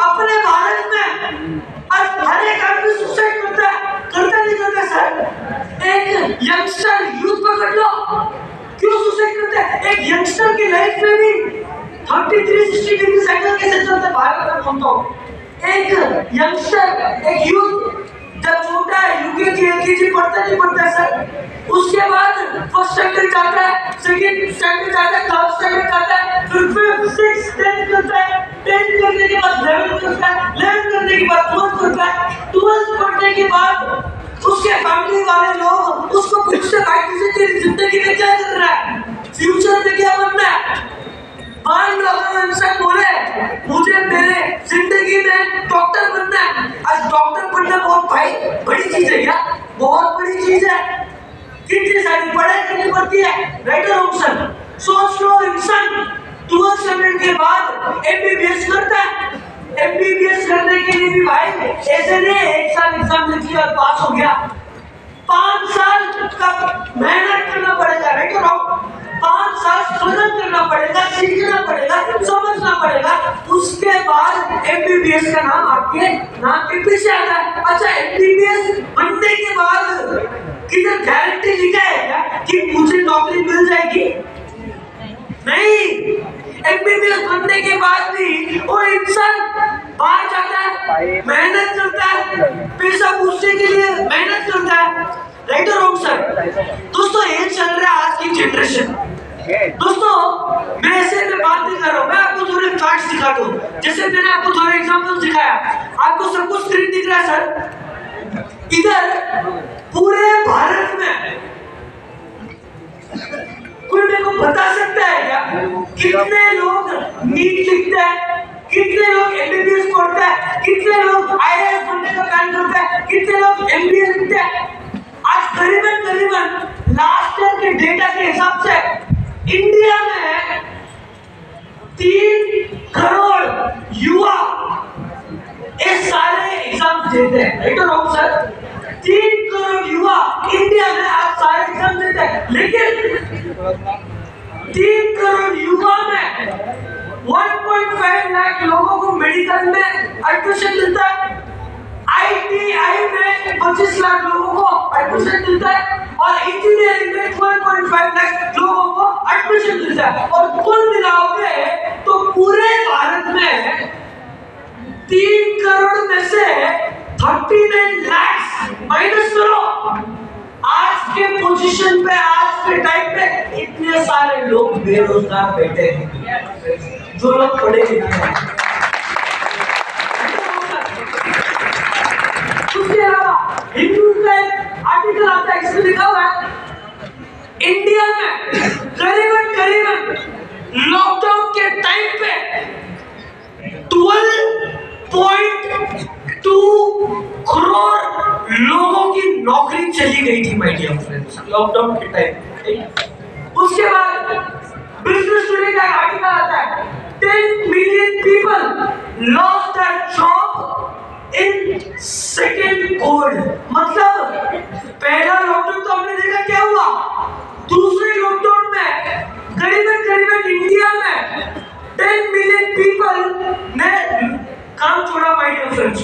अपने भारत में आज हर एक आदमी सुसाइड करता नहीं करता सर? एक यंगस्टर यूथ पकड़ लो, क्यों सुसाइड करता है? एक यंगस्टर की लाइफ में भी 3360 डिग्री साइकिल कैसे चलता है भारत में बोलता हूँ। एक यंगस्टर, एक यूथ जब छोटा है, यूकेजी एलकेजी पढ़ता नहीं पढ़ता है सर, उसके बाद फर्स्ट स्टैंडर्ड जाता है, सेकंड स्टैंडर्ड जाता है, थर्ड स्टैंडर्ड जाता है, फिर 5th 6th 10th करता है, 10th करने के बाद 11th करता है, 11th करने के बाद 12th करता है, 12th पढ़ने के बाद उसके फैमिली वाले लोग उसको पूछते हैं भाई तुझे तेरी जिंदगी में क्या करना है, फ्यूचर में क्या बनना है? मान लो अगर इंसान बोले मुझे मेरे जिंदगी में डॉक्टर बनना है, आज डॉक्टर बनना बहुत भाई बड़ी चीज है क्या? बहुत बड़ी चीज है। कितनी सारी पढ़ाई करनी पड़ती है, राइट और रॉन्ग सर? सोच लो इंसान 12th स्टैंडर्ड के बाद एमबीबीएस करता है, एमबीबीएस करने के लिए भी भाई ऐसे नहीं एक साल एग्जाम लिख लिया और पास हो गया, 5 साल का मेहनत करना पड़ेगा, राइट और रॉन्ग? 5 साल स्ट्रगल करना पड़ेगा, सीखना पड़ेगा, समझना पड़ेगा, उसके बाद एमबीबीएस का नाम आपके नाम के पीछे आता है। अच्छा एमबीबीएस बनने के बाद किधर गारंटी लिखा है क्या कि मुझे नौकरी मिल जाएगी? नहीं, एमबीबीएस बनने के बाद भी वो इंसान बाहर जाता है, मेहनत करता है, पैसा पूछने के लिए मेहनत करता है, राइट और रॉन्ग सर? दोस्तों ये चल रहा है आज की जनरेशन। दोस्तों मैं ऐसे में बात नहीं कर रहा हूँ, मैं आपको थोड़े फैक्ट्स दिखा दूँ, जैसे मैंने आपको थोड़े एग्जांपल्स दिखाया, आपको सब कुछ स्क्रीन दिख रहा है सर? इधर पूरे भारत में कोई मेरे को बता सकता है क्या कितने लोग नीट लिखते हैं, कितने लोग एमबीबीएस पढ़ते हैं, कितने लोग आईएएस बनने का प्लान करते हैं, कितने लोग एमबीए लिखते हैं? आज करीबन लास्ट ईयर के डेटा के हिसाब से इंडिया में 3 करोड़ युवा इस सारे एग्जाम देते हैं, राइट और रॉन्ग सर? 3 करोड़ युवा इंडिया में आज सारे एग्जाम देते हैं, लेकिन 3 करोड़ युवा में 1.5 लाख लोगों को मेडिकल में एडमिशन मिलता है, आईटीआई में 25 लाख लोगों को एडमिशन मिलता है, और इंजीनियरिंग में 12.5 लाख लोगों को एडमिशन मिलता है, और कुल मिलाओगे तो पूरे भारत में 3 करोड़ में से 39 लाख माइनस करो, आज के पोजीशन पे, आज के टाइम पे इतने सारे लोग बेरोजगार बैठे हैं जो लोग पढ़े लिखे हैं। उसके अलावा हिंदू का एक आर्टिकल आता है, इसमें लिखा हुआ है इंडिया में करीबन लॉकडाउन के टाइम पे 12.2 करोड़ लोगों की नौकरी चली गई थी माय डियर फ्रेंड्स, लॉकडाउन के टाइम। उसके बाद बिजनेस टुडे का आर्टिकल आता है 10 million people lost their job in second Covid. मतलब पहला लॉकडाउन तो हमने देखा क्या हुआ, दूसरे लॉकडाउन में करीबन इंडिया में 10 मिलियन पीपल ने काम छोड़ा माय डियर फ्रेंड्स।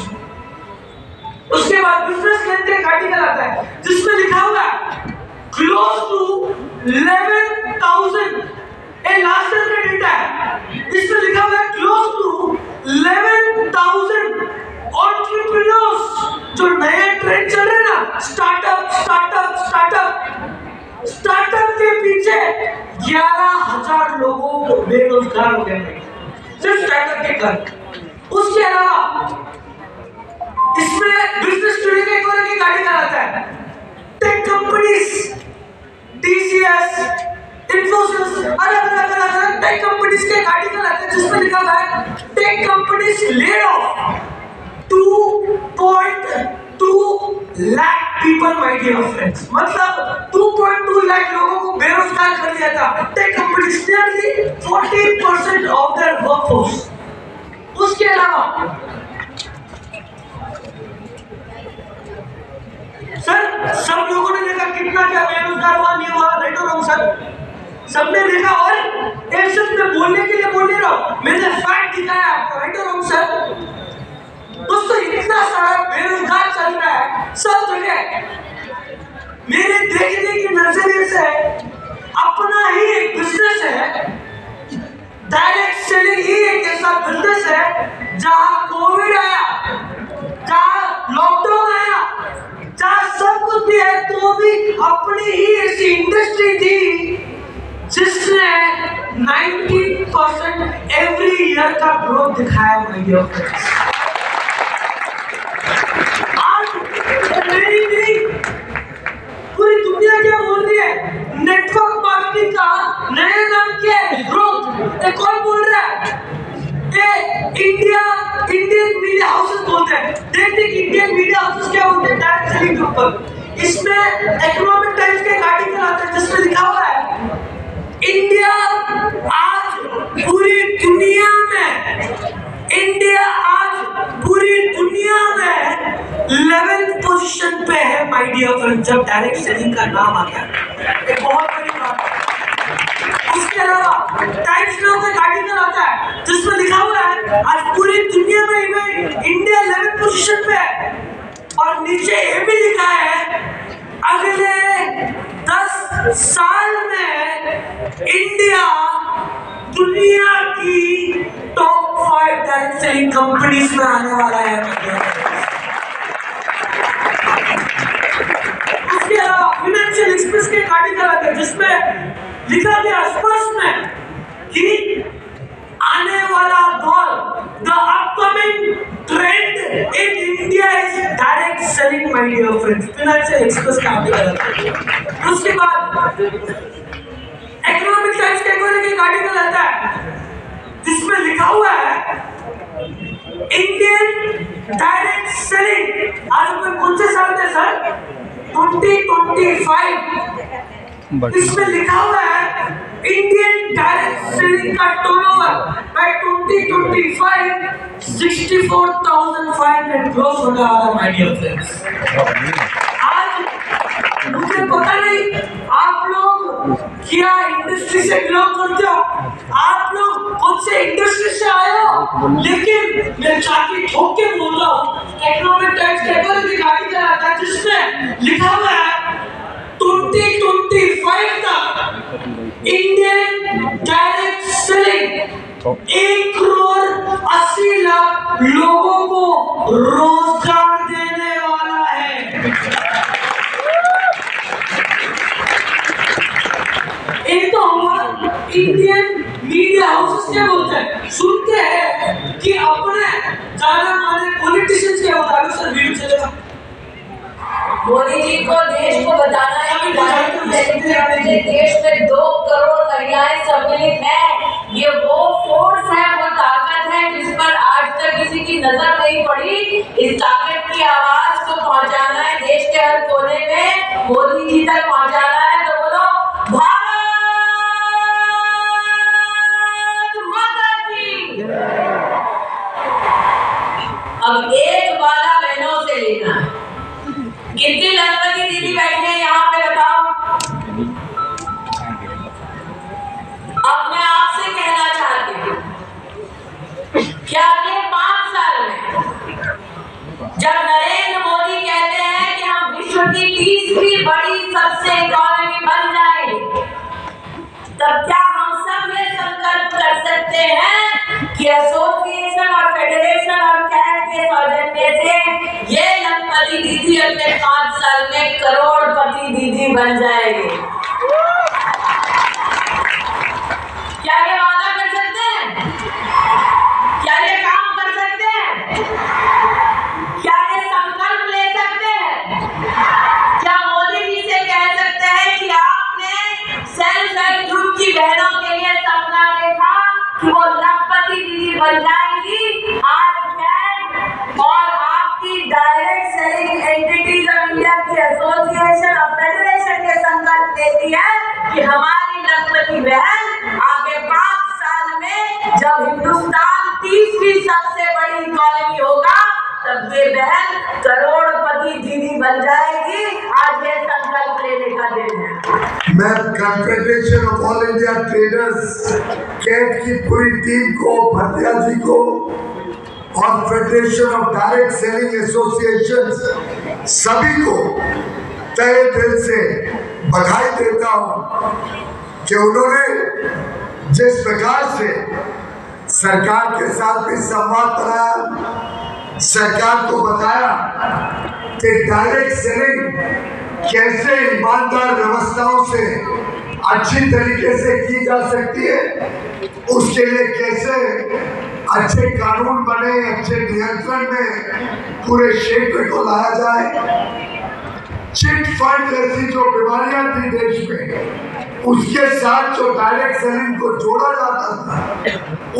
उसके बाद बिजनेस लेन का आर्टिकल आता है जिसमें लिखा हुआ है क्लोज टू 11,000, ये लास्ट ईयर का डेटा है, इसमें लिखा हुआ है क्लोज टू 11,000 एंटरप्रेन्योर्स, जो नए ट्रेंड चल रहे ना, स्टार्टअप के पीछे 11,000 लोगों को बेरोजगार हो गए सिर्फ स्टार्टअप के कारण। उसके अलावा इसमें बिजनेस टुडे के एक आर्टिकल आता है टेक कंपनीज, टीसीएस, इन्फोसिस, अलग टेक कंपनीज के आर्टिकल आते हैं जिसमें लिखा हुआ है tech companies laid off 2.2 lakh people my dear friends. मतलब 2.2 लाख लोगों को बेरोजगार कर दिया था tech companies, nearly 40% of their workforce. उसके अलावा सर सब लोगों ने देखा कितना क्या बेरोजगार हुआ, नहीं हुआ, राइट और रॉन्ग सर? सबने देखा, और एक शब्द में बोलने के लिए बोल नहीं रहा हूं, मैंने फैक्ट दिखाया आपको, राइट और रॉन्ग सर? दोस्तों इतना सारा बेरोजगार चल रहा है सब जगह। मेरे देखने की नजरिए से अपना ही एक बिजनेस है, डायरेक्ट सेलिंग ही एक ऐसा बिजनेस है जहां कोविड आया, जहां लॉकडाउन आया, जहां सब कुछ भी है, तो भी अपनी ही ऐसी इंडस्ट्री थी जिसने 90% एवरी ईयर का ग्रोथ दिखाया। आज मेरी पूरी दुनिया क्या बोल रही है? नेटवर्क मार्केटिंग का नया नाम क्या है? ग्रोथ। कौन बोल रहा है? इंडियन मीडिया हाउसेस बोलते हैं। देखते कि इंडियन मीडिया हाउसेस क्या बोलते हैं डायरेक्ट सेलिंग के ऊपर। इसमें इकोनॉमिक टाइम्स के एक आर्टिकल आता है जिसमें लिखा हुआ है इंडिया आज पूरी दुनिया में 11th पोजीशन पे है माय डियर फ्रेंड्स, जब डायरेक्ट सेलिंग का नाम आता है। एक बहुत बड़ी बात है। उसके अलावा टाइम्स में एक आर्टिकल आता है जिसमें लिखा हुआ है आज पूरी दुनिया में इंडिया 11th पोजीशन पे है, और नीचे ये भी लिखा है अगले 10 साल में इंडिया दुनिया की टॉप 5 डायरेक्ट सेलिंग कंपनीज में आने वाला है। उसके अलावा फाइनेंशियल एक्सप्रेस के आर्टिकल आते हैं जिसमें लिखा गया स्पष्ट में कि आने वाला दौर, the upcoming trend in India is direct selling my dear friends. Financial express का आर्टिकल। उसके बाद इकोनॉमिक टाइम्स के एक आर्टिकल आता है जिसमें लिखा हुआ है इंडियन डायरेक्ट सेलिंग आज अपन कौन से साल में सर? 2025। इसमें लिखा हुआ है इंडियन डायरेक्ट सेलिंग का टर्नओवर बाय 2025 64,500 क्रॉस होने वाला माय डियर फ्रेंड्स। आज मुझे पता नहीं आप लोग क्या इंडस्ट्री से बिलोंग करते हो, आप लोग कौन से इंडस्ट्री से आए हो, लेकिन मैं छाती ठोक के बोल रहा हूँ इकोनॉमिक टाइम्स के एक आर्टिकल आता है जिसमें लिखा हुआ है 2025 तक इंडियन डायरेक्ट सेलिंग 1,80,00,000 लोगों को रोजगार देने वाला है। एक तो हमारा इंडियन मीडिया हाउसेस क्या बोलते हैं, सुनते हैं कि अपने जाने माने पॉलिटिशियंस के मुताबिक सर वीडियो चलेगा। मोदी जी को देश को बताना है कि देश में 2 करोड़ महिलाएं सम्मिलित हैं। ये वो फोर्स है, वो ताकत है जिस पर आज तक किसी की नजर नहीं पड़ी। इस ताकत की आवाज को पहुंचाना है देश के हर कोने में, मोदी जी तक पहुंचाना है। तो बोलो भारत माता की। अब एक वाला बहनों से लेना है। कितनी लखपति दीदी बैठी है यहाँ पे बताओ। अब मैं आपसे कहना चाहती हूँ कि अगले 5 साल में जब नरेंद्र मोदी कहते हैं कि हम विश्व की 30वीं बड़ी सबसे इकोनॉमी बन जाएंगे, तब क्या हम सब ये संकल्प कर सकते हैं कि एसोसिएशन और फेडरेशन और कैट के सौजन्य से ये लखपति दीदी अगले 5 साल में करोड़पति दीदी बन जाएगी? क्या ये वादा कर सकते हैं? क्या ये काम कर सकते हैं? क्या ये संकल्प ले सकते हैं? क्या मोदी जी से कह सकते हैं कि आपने सेल्फ हेल्प ग्रुप की बहनों के लिए सपना देखा कि वो लखपति दीदी बन जाएंगी? आज कैट और आपकी direct selling entities of India की एसोसिएशन और फेडरेशन के संकल्प लेती है कि हमारी लखपति बहन आगे 5 साल में जब हिंदुस्तान 30वीं सबसे बड़ी इकोनॉमी होगा, तब ये बहन करोड़पति दीदी बन जाएगी। आज ये संकल्प लेने का दिन है। मैं confederation of all India traders CAT की पूरी टीम को, भटिया जी को और federation of direct selling association सभी को तहे दिल से बधाई देता हूं कि उन्होंने जिस प्रकार से सरकार के साथ भी संवाद बनाया, सरकार को बताया कि डायरेक्ट सेलिंग कैसे ईमानदार व्यवस्थाओं से अच्छी तरीके से की जा सकती है, उसके लिए कैसे अच्छे कानून बने, अच्छे नियंत्रण में पूरे क्षेत्र को लाया जाए। चिट फंड जैसी जो बीमारियां थी देश में, उसके साथ जो डायरेक्ट सेलिंग को जोड़ा जाता था,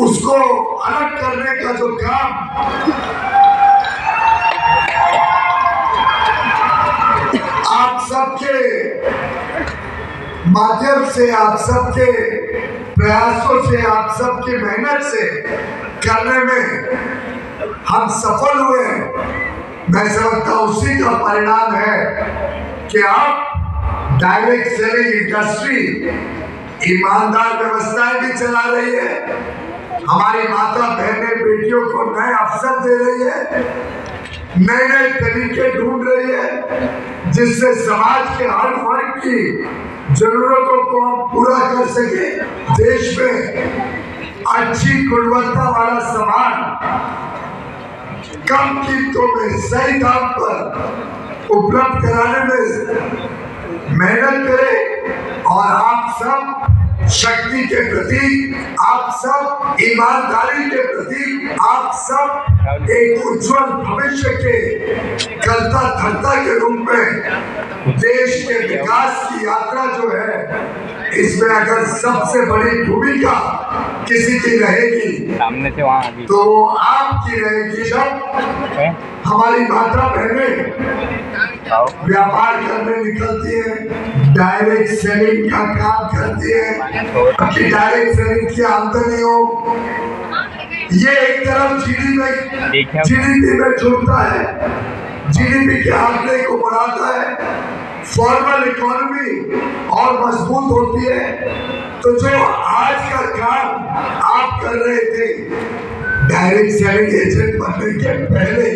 उसको अलग करने का जो काम आप सबके माध्यम से, आप सबके प्रयासों से, आप सबकी मेहनत से करने में हम सफल हुए हैं। मैं समझता हूं उसी का परिणाम है कि अब डायरेक्ट सेलिंग इंडस्ट्री ईमानदार व्यवस्थाएं भी चला रही है, हमारी माता बहनें बेटियों को नए अवसर दे रही है, नए नए तरीके ढूंढ रही है जिससे समाज के हर वर्ग की जरूरतों को हम पूरा कर सके। देश में अच्छी गुणवत्ता वाला सामान कम कीमतों में सही दाम पर उपलब्ध कराने में मेहनत करें और आप सब शक्ति के प्रति, आप सब ईमानदारी के प्रति, आप सब एक उज्जवल भविष्य के कर्ता धर्ता के रूप में देश के विकास की यात्रा जो है, इसमें अगर सबसे बड़ी भूमिका किसी की रहेगी सामने से वहाँ तो आपकी रहेगी। जब हमारी माता बहनें व्यापार करने निकलती है, डायरेक्ट सेलिंग का काम करती है कि डायरेक्ट सेलिंग की आमदनी हो, ये एक तरफ जीडीपी में जुड़ता है, जीडीपी के आंकड़े को बढ़ाता है, फॉर्मल इकोनॉमी और मजबूत होती है। तो जो आज का काम आप कर रहे थे डायरेक्ट सेलिंग एजेंट बनने के पहले,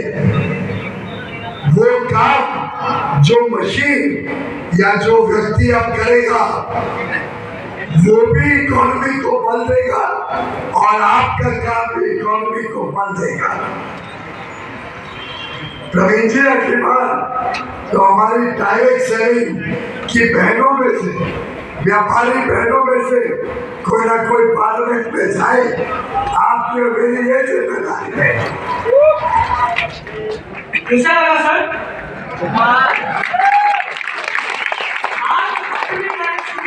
वो काम जो मशीन या जो व्यक्ति अब करेगा वो भी इकोनॉमी को बल देगा और आपका काम भी इकोनॉमी को बल देगा। प्रवीण जी, अगली बार तो हमारी डायरेक्ट सेलिंग की बहनों में से, व्यापारी बहनों में से कोई ना कोई पार्लियामेंट में जाए, आपकी और मेरी ये जिम्मेदारी है। कैसा लगा सर?